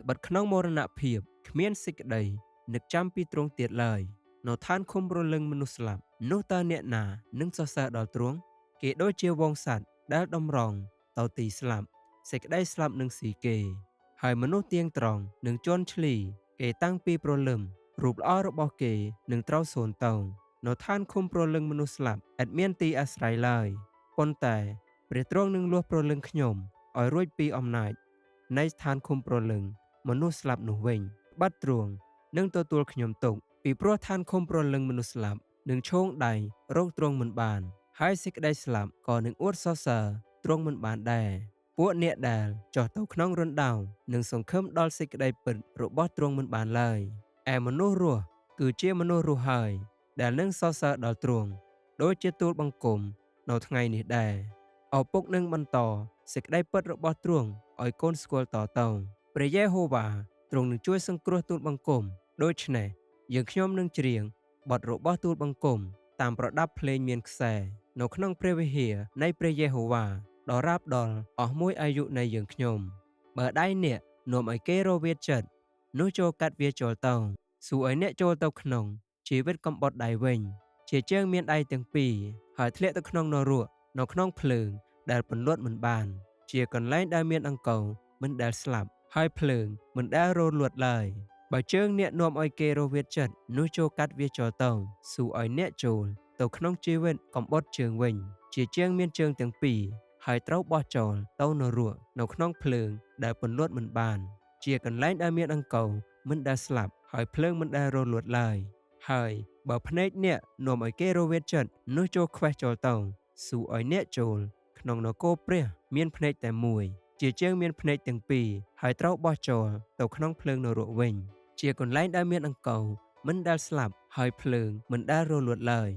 បិទក្នុងមរណភាពគ្មានសេចក្តីនឹកចាំពីទ្រង់ទៀតឡើយនៅឋានឃុំព្រលឹងមនុស្សស្លាប់នោះតើអ្នកណានឹងសរសើរដល់ទ្រង់គេដូចជាវងសត្វដែលតម្រង់ទៅទីស្លាប់សេចក្តីស្លាប់នឹងស៊ីគេហើយមនុស្សទៀងត្រង់នឹងជន់ឈ្លីគេតាំងពីព្រលឹមរូបល្អរបស់គេនឹងត្រូវសូន្យទៅនៅឋានឃុំព្រលឹងមនុស្សស្លាប់ឥតមានទីអាស្រ័យឡើយប៉ុន្តែព្រះទ្រង់នឹងលួសព្រលឹងខ្ញុំឲ្យរួចពីអំណាចនៃស្ថានឃុំព្រលឹងមនុស្សស្លាប់នោះវិញបាត់ទ្រង់នឹងទទួលខ្ញុំទុកពីព្រោះឋានឃុំព្រលឹងមនុស្សស្លាប់នឹងឈោងដៃរកទ្រង់មិនបានហើយសេចក្តីស្លាប់ក៏នឹងអួតសរសើរទ្រង់មិនបានដែរពួកអ្នកដែលចុះទៅក្នុងរណ្ដៅនឹងសង្ឃឹមដល់សេចក្តីពិតរបស់ទ្រង់មិនបានឡើយឯមនុស្សរស់គឺជាមនុស្សរស់ហើយដែលនឹងសរសើរដល់ទ្រង់ដូចជាទូលបង្គំនៅថ្ងៃនេះដែរឪពុកនឹងបន្តសេចក្តីពិតរបស់ទ្រង់ឲ្យកូនស្គាល់តទៅព្រះយេហូវ៉ាទ្រង់នឹងជួយសង្គ្រោះទូលបង្គំដូច្នេះយើងខ្ញុំនឹងច្រៀងបទរបស់ទូលបង្គំតាមប្រដាប់ភ្លេងមានខ្សែនៅក្នុងព្រះវិហារនៃព្រះយេហូវ៉ាដរាបដល់អស់មួយអាយុនៃយើងខ្ញុំបើដៃអ្នកនាំឲ្យគេរវាចិត្តនោះចូលកាត់វាចូលទៅសួរឲ្យអ្នកចូលទៅក្នុងជីវិតកំបុតដៃវិញជាជើងមានដៃទាំងពីរហើយធ្លាក់ទៅក្នុងនរកនៅក្នុងភ្លើងដែលពន្លត់មិនបានជាកន្លែងដែលមានអង្កូវមិនដែលស្លាប់ហើយភ្លើងមិនដែលរលត់ឡើយបើជើងអ្នកនាំឲ្យគេរវាចិត្តនោះចូលកាត់វាចូលទៅសួរឲ្យអ្នកចូលទៅក្នុងជីវិតកំបុតជើងវិញជាជើងមានជើងទាំងពីរហើយត្រូវបោះចោលទៅនរកនៅក្នុងភ្លើងដែលពន្លត់មិនបានជាកន្លែងដែលមានអង្កូវមិនដែលស្លាប់ហើយភ្លើងមិនដែលរលត់ឡើយហើយបើភ្នែកអ្នកនាំឲ្យគេរវាចិត្តនោះចូលខ្វេះចូលទៅសួរឲ្យអ្នកចូលក្នុងនគរព្រះមានភ្នែកតែមួយជាជើងមានភ្នែកទាំងពីរហើយត្រូវបោះចោលទៅក្នុងភ្លើងនរកវិញជាកន្លែងដែលមានអង្កូវមិនដែលស្លាប់ហើយភ្លើងមិនដែលរលត់ឡើយ